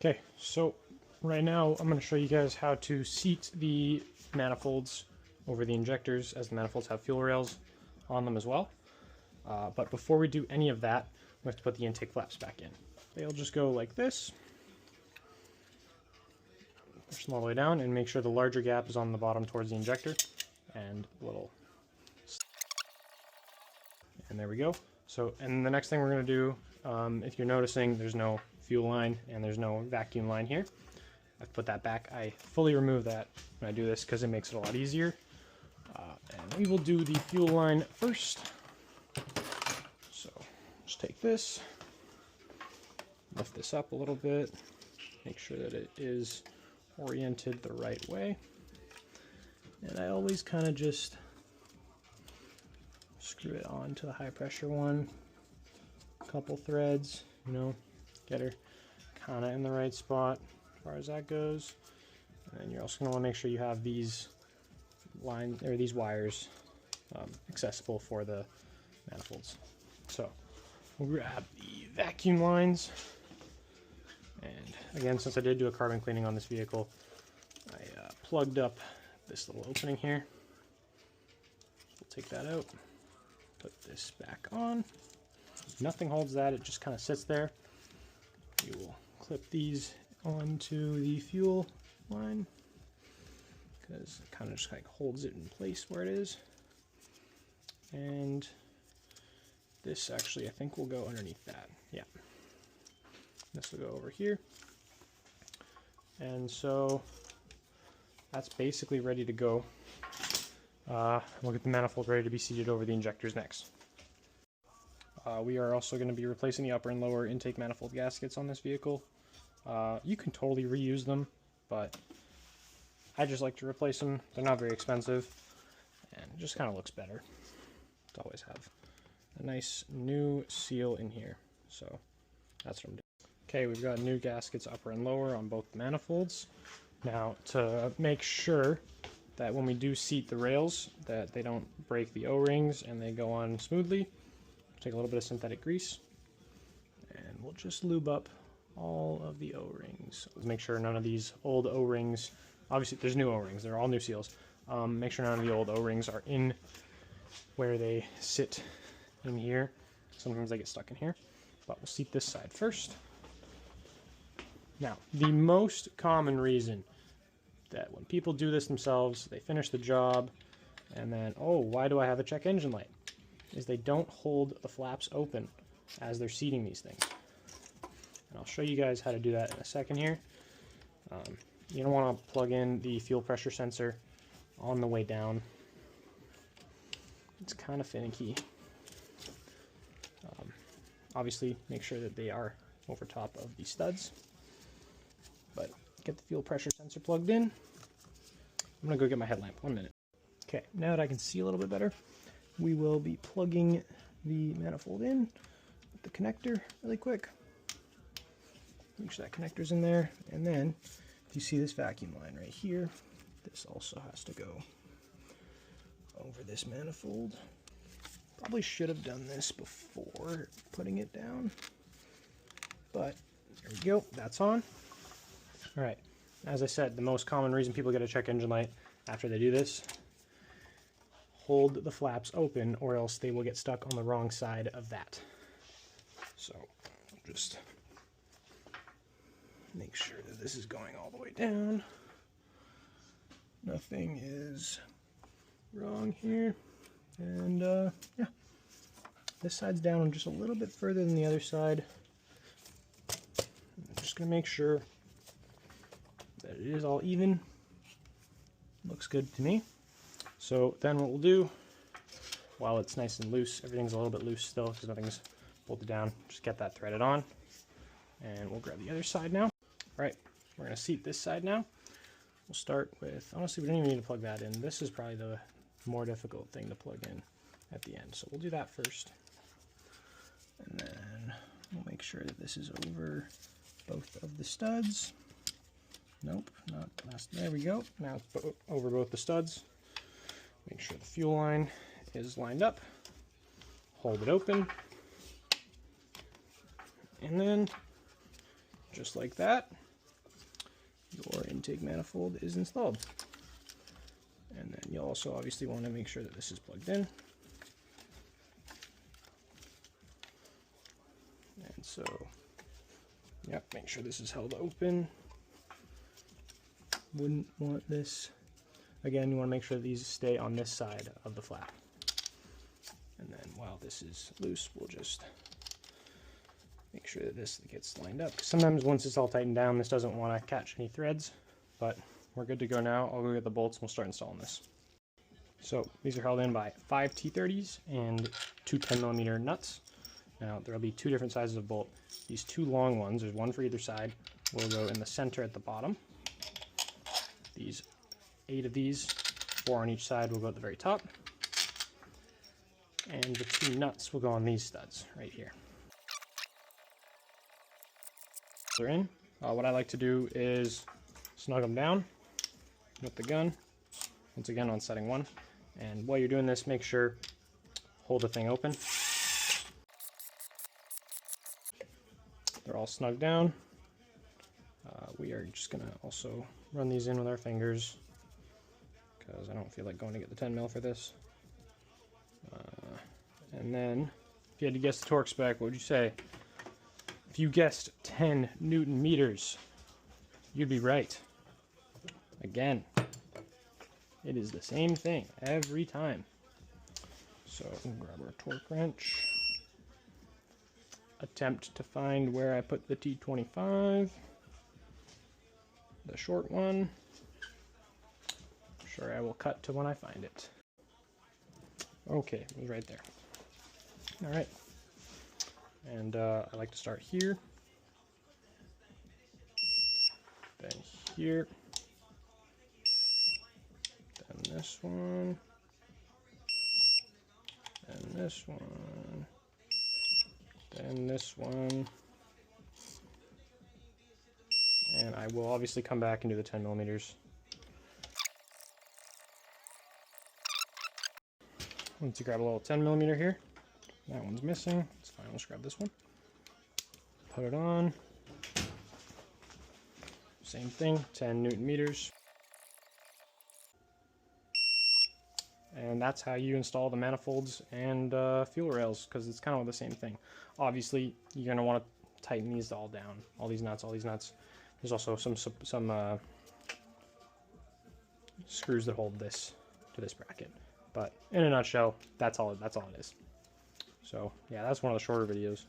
Okay, so right now I'm going to show you guys how to seat the manifolds over the injectors, as the manifolds have fuel rails on them as well. But before we do any of that, we have to put the intake flaps back in. They'll just go like this. Push them all the way down and make sure the larger gap is on the bottom towards the injector, and there we go. So, and the next thing we're going to do, if you're noticing, there's no fuel line and there's no vacuum line here. I've put that back. I fully remove that when I do this because it makes it a lot easier. And we will do the fuel line first. So just take this, lift this up a little bit, make sure that it is oriented the right way. And I always kind of just screw it on to the high pressure one, a couple threads, you know, get her kind of in the right spot as far as that goes. And then you're also going to want to make sure you have these lines or these wires accessible for the manifolds. So we'll grab the vacuum lines, and again, since I did do a carbon cleaning on this vehicle, I plugged up this little opening here. We'll take that out, put this back on. Nothing holds that, it just kind of sits there. You will clip these onto the fuel line because it kind of just like holds it in place where it is. And this actually, I think, will go underneath that. Yeah, this will go over here. And so that's basically ready to go. We'll get the manifold ready to be seated over the injectors next. We are also going to be replacing the upper and lower intake manifold gaskets on this vehicle. You can totally reuse them, but I just like to replace them. They're not very expensive, and it just kind of looks better to always have a nice new seal in here. So that's what I'm doing. Okay, we've got new gaskets upper and lower on both manifolds. Now, to make sure that when we do seat the rails that they don't break the O-rings and they go on smoothly, take a little bit of synthetic grease and we'll just lube up all of the O-rings. Let's make sure none of these old O-rings, obviously there's new O-rings, they're all new seals. Make sure none of the old O-rings are in where they sit in here. Sometimes they get stuck in here, but we'll seat this side first. Now, the most common reason that when people do this themselves, they finish the job and then, oh, why do I have a check engine light? Is they don't hold the flaps open as they're seating these things. And I'll show you guys how to do that in a second here. You don't want to plug in the fuel pressure sensor on the way down. It's kind of finicky. Obviously, make sure that they are over top of the studs. But get the fuel pressure sensor plugged in. I'm going to go get my headlamp. 1 minute. Okay, now that I can see a little bit better, we will be plugging the manifold in with the connector really quick. Make sure that connector's in there. And then, if you see this vacuum line right here, this also has to go over this manifold. Probably should have done this before putting it down, but there we go, that's on. All right, as I said, the most common reason people get a check engine light after they do this, hold the flaps open or else they will get stuck on the wrong side of that. So just make sure that this is going all the way down. Nothing is wrong here. And yeah, this side's down just a little bit further than the other side. I'm just going to make sure that it is all even. Looks good to me. So then what we'll do, while it's nice and loose, everything's a little bit loose still because nothing's bolted down, just get that threaded on. And we'll grab the other side now. All right, we're going to seat this side now. We'll start with, honestly, we don't even need to plug that in. This is probably the more difficult thing to plug in at the end. So we'll do that first. And then we'll make sure that this is over both of the studs. Nope, not last. There we go. Now it's over both the studs. Make sure the fuel line is lined up. Hold it open. And then, just like that, your intake manifold is installed. And then you'll also obviously want to make sure that this is plugged in. And so, yep, make sure this is held open. Wouldn't want this. Again, you want to make sure that these stay on this side of the flap. And then while this is loose, we'll just make sure that this gets lined up. Sometimes once it's all tightened down, this doesn't want to catch any threads, but we're good to go now. I'll go get the bolts and we'll start installing this. So these are held in by 5 T30s and 2 10mm nuts. Now there'll be 2 different sizes of bolt. These 2 long ones, there's 1 for either side, will go in the center at the bottom. These 8 of these, 4 on each side, will go at the very top. And the 2 nuts will go on these studs right here. They're in. What I like to do is snug them down with the gun, once again on setting 1. And while you're doing this, make sure, hold the thing open. They're all snug down. We are just going to also run these in with our fingers because I don't feel like going to get the 10 mil for this. And then, if you had to guess the torque spec, what would you say? If you guessed 10 Newton meters, you'd be right. Again, it is the same thing every time. So we'll grab our torque wrench. Attempt to find where I put the T25. The short one. I'm sure I will cut to when I find it. Okay, it was right there. Alright. And I like to start here. Then here. Then this one. Then this one. Then this one. And I will obviously come back and do the 10 millimeters. Once you grab a little 10 millimeter here, that one's missing. It's fine, let's grab this one. Put it on. Same thing, 10 Newton meters. And that's how you install the manifolds and fuel rails, because it's kind of the same thing. Obviously, you're going to want to tighten these all down. All these nuts, all these nuts. There's also some screws that hold this to this bracket. But in a nutshell, that's all it is. So yeah, that's one of the shorter videos.